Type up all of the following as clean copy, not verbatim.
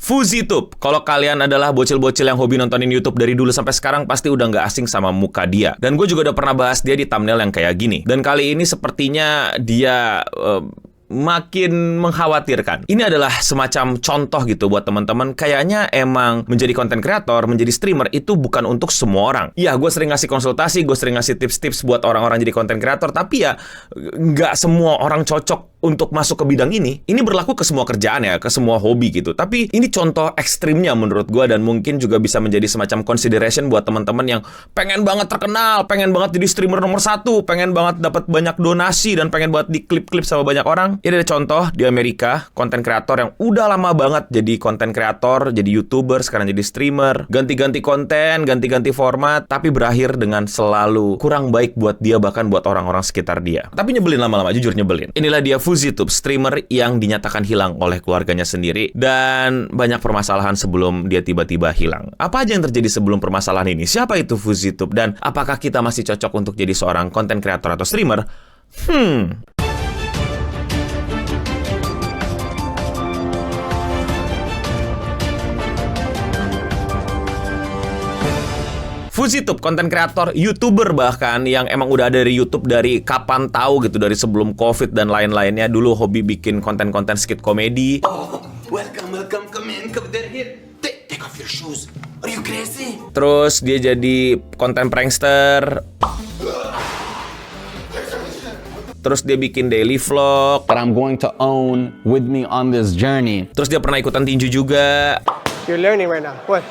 FuziTube. Kalau kalian adalah bocil-bocil yang hobi nontonin YouTube dari dulu sampai sekarang, pasti udah nggak asing sama muka dia. Dan gue juga udah pernah bahas dia di thumbnail yang kayak gini. Dan kali ini sepertinya dia makin mengkhawatirkan. Ini adalah semacam contoh gitu buat teman-teman. Kayaknya emang menjadi konten kreator, menjadi streamer itu bukan untuk semua orang. Ya, gue sering ngasih konsultasi, gue sering ngasih tips-tips buat orang-orang jadi konten kreator, tapi ya nggak semua orang cocok untuk masuk ke bidang ini. Ini berlaku ke semua kerjaan ya, ke semua hobi gitu. Tapi ini contoh ekstrimnya menurut gue, dan mungkin juga bisa menjadi semacam consideration buat teman-teman yang pengen banget terkenal, pengen banget jadi streamer nomor 1, pengen banget dapat banyak donasi, dan pengen banget di klip-klip sama banyak orang. Ini ada contoh di Amerika, konten kreator yang udah lama banget jadi konten kreator, jadi YouTuber, sekarang jadi streamer, ganti-ganti konten, ganti-ganti format, tapi berakhir dengan selalu kurang baik buat dia, bahkan buat orang-orang sekitar dia. Tapi nyebelin lama-lama, jujur nyebelin. Inilah dia FuziTube, streamer yang dinyatakan hilang oleh keluarganya sendiri, dan banyak permasalahan sebelum dia tiba-tiba hilang. Apa aja yang terjadi sebelum permasalahan ini? Siapa itu FuziTube? Dan apakah kita masih cocok untuk jadi seorang konten kreator atau streamer? FuziTube, konten kreator, YouTuber bahkan, yang emang udah ada dari YouTube dari kapan tahu gitu, dari sebelum COVID dan lain-lainnya. Dulu hobi bikin konten-konten skit komedi. Oh, welcome, come in, come there, here. Take off your shoes. Are you crazy? Terus dia jadi konten prankster. Terus dia bikin daily vlog. That I'm going to own with me on this journey. Terus dia pernah ikutan tinju juga. You're learning right now. What?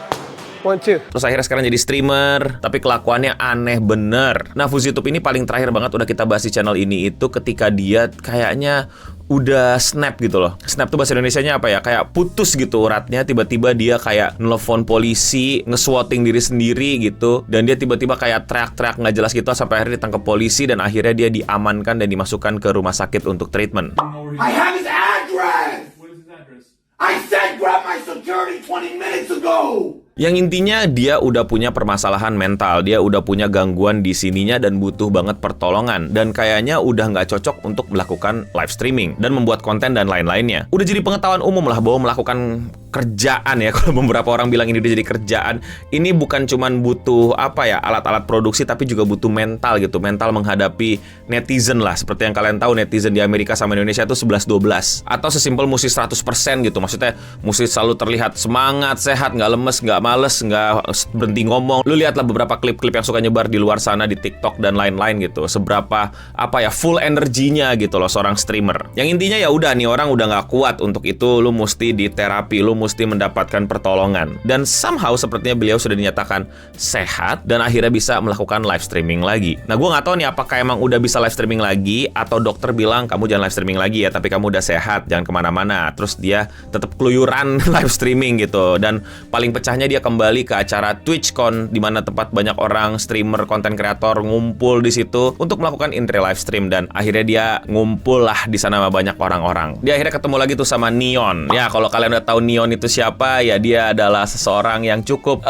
1, 2. Terus akhirnya sekarang jadi streamer, tapi kelakuannya aneh bener. Nah, FuziTube ini paling terakhir banget udah kita bahas di channel ini itu ketika dia kayaknya udah snap gitu loh. Snap tuh bahasa Indonesianya apa ya? Kayak putus gitu uratnya. Tiba-tiba dia kayak nelfon polisi, nge-swatting diri sendiri gitu. Dan dia tiba-tiba kayak teriak-teriak nggak jelas gitu sampai akhirnya ditangkap polisi, dan akhirnya dia diamankan dan dimasukkan ke rumah sakit untuk treatment. I have his address! What is his address? I said grab my security 20 minutes ago! Yang intinya dia udah punya permasalahan mental, dia udah punya gangguan di sininya dan butuh banget pertolongan. Dan kayaknya udah nggak cocok untuk melakukan live streaming dan membuat konten dan lain-lainnya. Udah jadi pengetahuan umum lah bahwa melakukan kerjaan ya, kalau beberapa orang bilang ini udah jadi kerjaan, ini bukan cuman butuh apa ya, alat-alat produksi, tapi juga butuh mental gitu. Mental menghadapi netizen lah. Seperti yang kalian tahu, netizen di Amerika sama Indonesia itu 11-12. Atau sesimpel mesti 100% gitu. Maksudnya mesti selalu terlihat semangat, sehat, nggak lemes, nggak males, nggak berhenti ngomong. Lu lihatlah beberapa klip-klip yang suka nyebar di luar sana di TikTok dan lain-lain gitu. Seberapa apa ya, full energinya gitu loh seorang streamer. Yang intinya ya udah, nih orang udah nggak kuat untuk itu, lu mesti diterapi, lu mesti mendapatkan pertolongan. Dan somehow sepertinya beliau sudah dinyatakan sehat dan akhirnya bisa melakukan live streaming lagi. Nah, gue nggak tahu nih apakah emang udah bisa live streaming lagi atau dokter bilang kamu jangan live streaming lagi ya, tapi kamu udah sehat, jangan kemana-mana. Terus dia tetap keluyuran live streaming gitu. Dan paling pecahnya dia kembali ke acara TwitchCon, di mana tempat banyak orang streamer, konten kreator ngumpul di situ untuk melakukan intro live stream, dan akhirnya dia ngumpul lah di sana sama banyak orang-orang. Dia akhirnya ketemu lagi tuh sama Neon. Ya, kalau kalian udah tahu Neon itu siapa, ya dia adalah seseorang yang cukup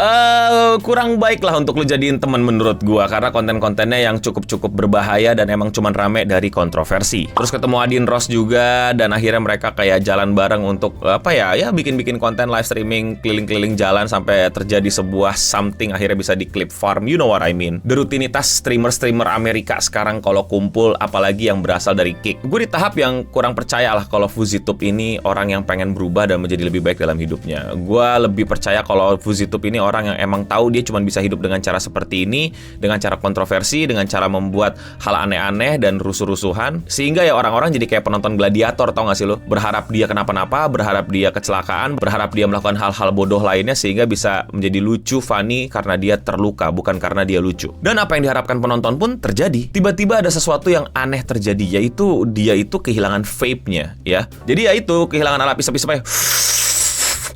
kurang baik lah untuk lu jadiin teman menurut gua, karena konten-kontennya yang cukup berbahaya dan emang cuman rame dari kontroversi. Terus ketemu Adin Ross juga, dan akhirnya mereka kayak jalan bareng untuk apa ya bikin-bikin konten live streaming keliling-keliling jalan sampai terjadi sebuah something, akhirnya bisa di clip farm, you know what I mean. The rutinitas streamer-streamer Amerika sekarang kalau kumpul, apalagi yang berasal dari Kick. Gue di tahap yang kurang percaya lah kalau FuziTube ini orang yang pengen berubah dan menjadi lebih baik dalam hidupnya. Gue lebih percaya kalau FuziTube ini orang yang emang tahu dia cuma bisa hidup dengan cara seperti ini, dengan cara kontroversi, dengan cara membuat hal aneh-aneh dan rusuh-rusuhan, sehingga ya orang-orang jadi kayak penonton gladiator, tau gak sih lo? Berharap dia kenapa-napa, berharap dia kecelakaan, berharap dia melakukan hal-hal bodoh lainnya, sehingga bisa menjadi lucu, funny karena dia terluka, bukan karena dia lucu. Dan apa yang diharapkan penonton pun terjadi. Tiba-tiba ada sesuatu yang aneh terjadi, yaitu dia itu kehilangan vape-nya ya. Jadi ya itu kehilangan alat isep-isepnya.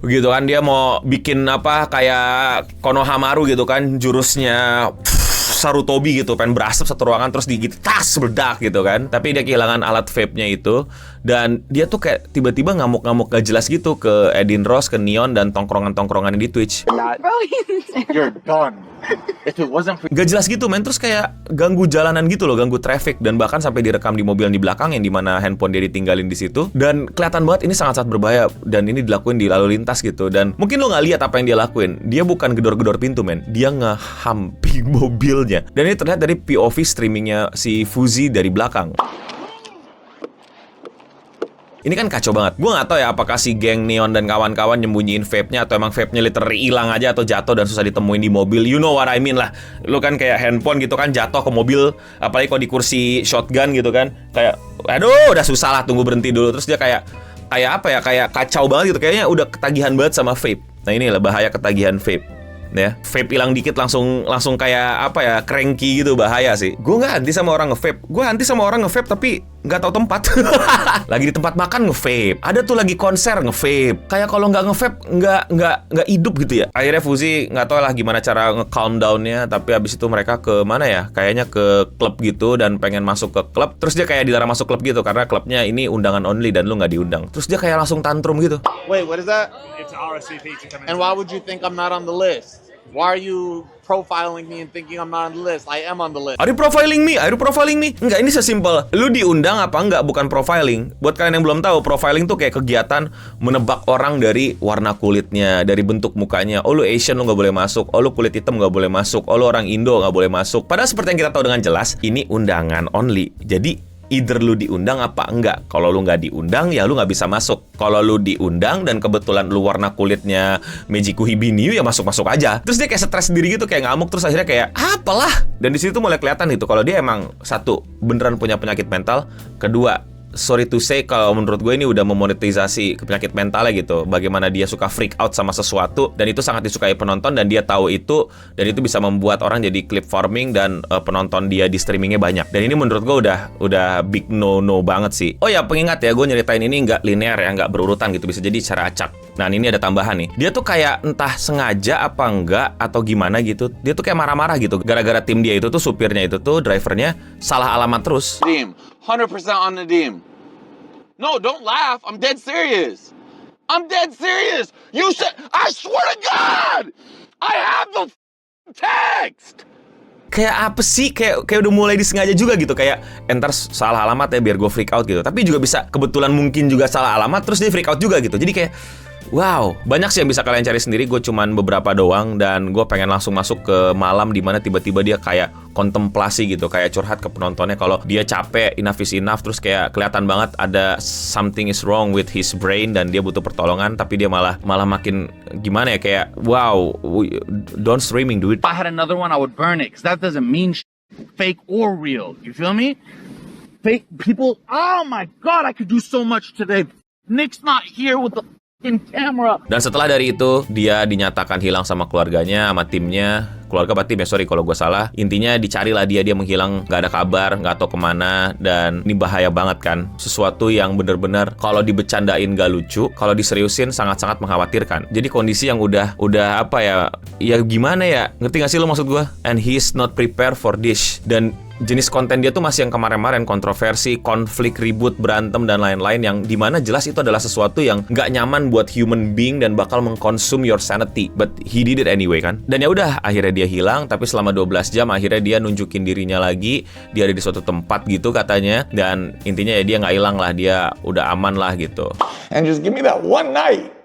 Gitu kan, dia mau bikin apa kayak Konohamaru gitu kan, jurusnya Sarutobi gitu, pengen berasap satu ruangan terus digigit tas meledak gitu kan. Tapi dia kehilangan alat vape-nya itu, Dan dia tuh kayak tiba-tiba ngamuk-ngamuk gak jelas gitu ke Edin Ross, ke Neon, dan tongkrongan-tongkrongan di Twitch. You're done. If it wasn't for Gak jelas gitu men, terus kayak ganggu jalanan gitu loh, ganggu traffic, dan bahkan sampai direkam di mobil yang di belakang yang dimana handphone dia ditinggalin di situ. Dan kelihatan banget ini sangat-sangat berbahaya, dan ini dilakuin di lalu lintas gitu. Dan mungkin lo nggak lihat apa yang dia lakuin. Dia bukan gedor-gedor pintu men, dia ngehamping mobilnya. Dan ini terlihat dari POV streamingnya si Fuzi dari belakang. Ini kan kacau banget. Gue gak tahu ya apakah si geng Neon dan kawan-kawan nyembunyiin vape-nya atau emang vape-nya literally hilang aja atau jatuh dan susah ditemuin di mobil. You know what I mean lah. Lu kan kayak handphone gitu kan jatuh ke mobil, apalagi kalau di kursi shotgun gitu kan. Kayak aduh udah susah lah, tunggu berhenti dulu. Terus dia kayak apa ya, kayak kacau banget gitu. Kayaknya udah ketagihan banget sama vape. Nah ini lah bahaya ketagihan vape. Ya, vape hilang dikit langsung kayak apa ya, cranky gitu, bahaya sih. Gue nggak anti sama orang nge-vape. Gue anti sama orang nge-vape tapi nggak tahu tempat. Lagi di tempat makan nge-vape. Ada tuh lagi konser nge-vape. Kayak kalau nggak nge-vape nggak hidup gitu ya. Akhirnya Fuzi nggak tahu lah gimana cara nge-calm down-nya. Tapi abis itu mereka ke mana ya? Kayaknya ke klub gitu dan pengen masuk ke klub. Terus dia kayak dilarang masuk klub gitu karena klubnya ini undangan only dan lu nggak diundang. Terus dia kayak langsung tantrum gitu. Wait, what is that? It's RSVP to come in. And why would you think I'm not on the list? Why are you profiling me and thinking I'm not on the list? I am on the list. Are you profiling me? Are you profiling me? Enggak, ini sesimpel. Lu diundang apa enggak, bukan profiling. Buat kalian yang belum tahu, profiling tuh kayak kegiatan menebak orang dari warna kulitnya, dari bentuk mukanya. Oh lu Asian, lu nggak boleh masuk. Oh lu kulit hitam nggak boleh masuk. Oh lu orang Indo nggak boleh masuk. Padahal seperti yang kita tahu dengan jelas, ini undangan only. Jadi either lu diundang apa enggak. Kalau lu nggak diundang, ya lu nggak bisa masuk. Kalau lu diundang dan kebetulan lu warna kulitnya Mejiku Hibiniu, ya masuk-masuk aja. Terus dia kayak stres sendiri gitu, kayak ngamuk. Terus akhirnya kayak, apalah. Dan di situ mulai kelihatan gitu, kalau dia emang satu, beneran punya penyakit mental. Kedua, sorry to say, kalau menurut gue ini udah memonetisasi penyakit mentalnya gitu. Bagaimana dia suka freak out sama sesuatu, dan itu sangat disukai penonton, dan dia tahu itu, dan itu bisa membuat orang jadi clip farming, dan penonton dia di streamingnya banyak. Dan ini menurut gue udah big no banget sih. Oh ya, pengingat ya, gue nyeritain ini nggak linear ya, nggak berurutan gitu, bisa jadi secara acak. Nah ini ada tambahan nih, dia tuh kayak entah sengaja apa enggak atau gimana gitu, dia tuh kayak marah-marah gitu gara-gara tim dia itu tuh, supirnya itu tuh, drivernya salah alamat terus. Nadeem, 100% on Nadeem. No, don't laugh. I'm dead serious. I'm dead serious. You said, I swear to God, I have the text. Kayak apa sih? Kayak udah mulai disengaja juga gitu. Kayak entar salah alamat ya biar gue freak out gitu. Tapi juga bisa kebetulan mungkin juga salah alamat terus dia freak out juga gitu. Jadi kayak wow, banyak sih yang bisa kalian cari sendiri. Gue cuman beberapa doang, dan gue pengen langsung masuk ke malam dimana tiba-tiba dia kayak kontemplasi gitu, kayak curhat ke penontonnya kalau dia capek, enough is enough. Terus kayak kelihatan banget ada something is wrong with his brain dan dia butuh pertolongan, tapi dia malah makin gimana ya, kayak wow, don't streaming dude. If I had another one, I would burn it, because that doesn't mean fake or real. You feel me? Fake people. Oh my God, I could do so much today. Nick's not here with the in camera. Dan setelah dari itu dia dinyatakan hilang sama keluarganya, sama timnya. Keluarga apa tim ya, sorry kalau gue salah. Intinya dicarilah dia menghilang, nggak ada kabar, nggak tahu kemana. Dan ini bahaya banget kan, sesuatu yang bener-bener kalau dibecandain gak lucu, kalau diseriusin sangat-sangat mengkhawatirkan. Jadi kondisi yang udah apa ya gimana ya, ngerti gak sih lo maksud gue? And he's not prepared for this. Dan jenis konten dia tuh masih yang kemarin-kemarin, kontroversi, konflik, ribut, berantem, dan lain-lain, yang dimana jelas itu adalah sesuatu yang nggak nyaman buat human being dan bakal mengkonsum your sanity. But he did it anyway kan. Dan ya udah, akhirnya dia hilang, tapi selama 12 jam akhirnya dia nunjukin dirinya lagi. Dia ada di suatu tempat gitu katanya, dan intinya ya dia nggak hilang lah, dia udah aman lah gitu. And just give me that one night.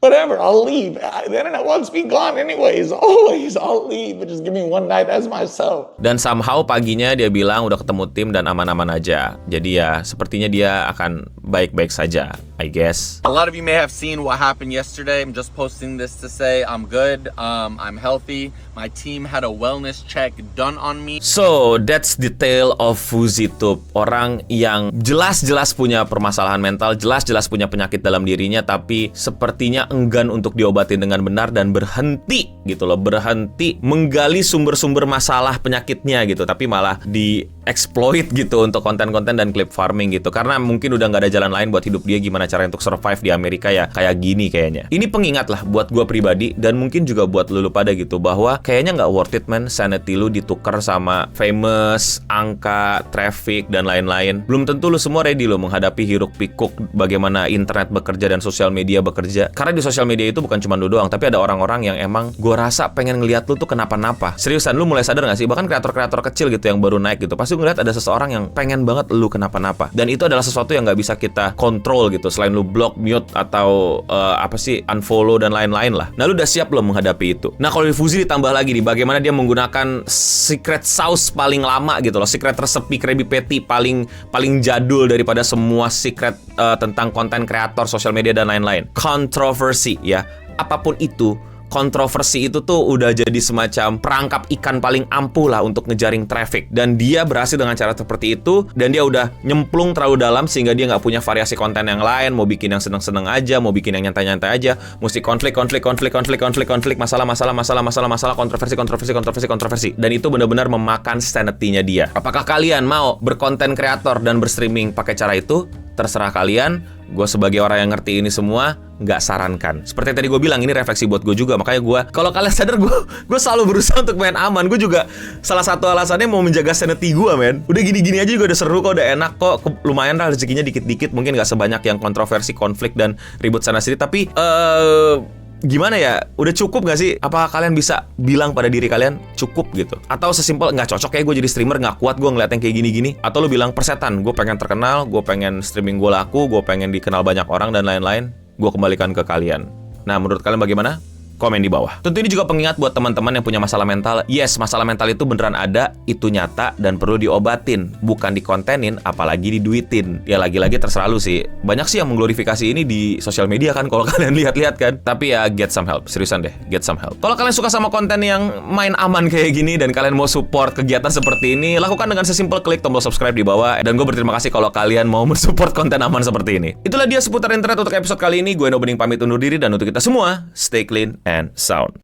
Whatever, I'll leave. The internet wants me gone anyways. Always, I'll leave. But just give me one night as myself. Dan somehow paginya dia bilang udah ketemu tim dan aman-aman aja. Jadi ya sepertinya dia akan baik-baik saja, I guess. A lot of you may have seen what happened yesterday. I'm just posting this to say I'm good. I'm healthy. My team had a wellness check done on me. So, that's the tale of Fuzitube. Orang yang jelas-jelas punya permasalahan mental, jelas-jelas punya penyakit dalam dirinya, tapi sepertinya enggan untuk diobatin dengan benar dan berhenti gitu loh, berhenti menggali sumber-sumber masalah penyakitnya gitu, tapi malah di exploit gitu untuk konten-konten dan clip farming gitu, karena mungkin udah nggak ada jalan lain buat hidup dia gimana cara untuk survive di Amerika ya kayak gini kayaknya. Ini pengingat lah buat gue pribadi dan mungkin juga buat lu pada gitu, bahwa kayaknya nggak worth it man sanity lu ditukar sama famous, angka, traffic dan lain-lain. Belum tentu lu semua ready lo menghadapi hiruk pikuk bagaimana internet bekerja dan sosial media bekerja. Karena di sosial media itu bukan cuma lu doang, tapi ada orang-orang yang emang gue rasa pengen ngeliat lu tuh kenapa-napa. Seriusan, lu mulai sadar gak sih? Bahkan kreator-kreator kecil gitu yang baru naik gitu, pasti ngeliat ada seseorang yang pengen banget lu kenapa-napa. Dan itu adalah sesuatu yang gak bisa kita kontrol gitu, selain lu block, mute, atau unfollow dan lain-lain lah. Nah, lu udah siap belum menghadapi itu? Nah, kalau di Fuzi ditambah lagi nih, bagaimana dia menggunakan secret sauce paling lama gitu loh, secret resepi Krabby Patty paling jadul daripada semua secret tentang konten kreator, sosial media dan lain-lain. Kontroversi ya, apapun itu. Kontroversi itu tuh udah jadi semacam perangkap ikan paling ampuh lah untuk ngejaring traffic. Dan dia berhasil dengan cara seperti itu. Dan dia udah nyemplung terlalu dalam sehingga dia nggak punya variasi konten yang lain. Mau bikin yang seneng-seneng aja, mau bikin yang nyantai-nyantai aja. Mesti konflik, masalah, kontroversi. Dan itu benar-benar memakan sanity-nya dia. Apakah kalian mau berkonten kreator dan berstreaming pakai cara itu? Terserah kalian. Gue sebagai orang yang ngerti ini semua nggak sarankan. Seperti yang tadi gue bilang, ini refleksi buat gue juga. Makanya gue, kalau kalian sadar, gue selalu berusaha untuk main aman. Gue juga salah satu alasannya mau menjaga sanity gue, men. Udah gini-gini aja juga udah seru kok, udah enak kok. Lumayan lah rezekinya dikit-dikit. Mungkin nggak sebanyak yang kontroversi, konflik, dan ribut sana sini. Tapi gimana ya, udah cukup gak sih? Apa kalian bisa bilang pada diri kalian cukup gitu? Atau sesimpel nggak cocok ya gue jadi streamer, nggak kuat gue ngeliat yang kayak gini-gini? Atau lu bilang persetan, gue pengen terkenal, gue pengen streaming gue laku, gue pengen dikenal banyak orang dan lain-lain? Gue kembalikan ke kalian. Nah, menurut kalian bagaimana? Komen di bawah. Tentu ini juga pengingat buat teman-teman yang punya masalah mental. Yes, masalah mental itu beneran ada, itu nyata dan perlu diobatin, bukan dikontenin, apalagi diduitin. Ya lagi-lagi terserah lu sih. Banyak sih yang mengglorifikasi ini di sosial media kan, kalau kalian lihat-lihat kan. Tapi ya get some help, seriusan deh, get some help. Kalau kalian suka sama konten yang main aman kayak gini dan kalian mau support kegiatan seperti ini, lakukan dengan sesimpel klik tombol subscribe di bawah. Dan gue berterima kasih kalau kalian mau mensupport konten aman seperti ini. Itulah dia seputar internet untuk episode kali ini. Gue Nobening pamit undur diri, dan untuk kita semua, stay clean and sound.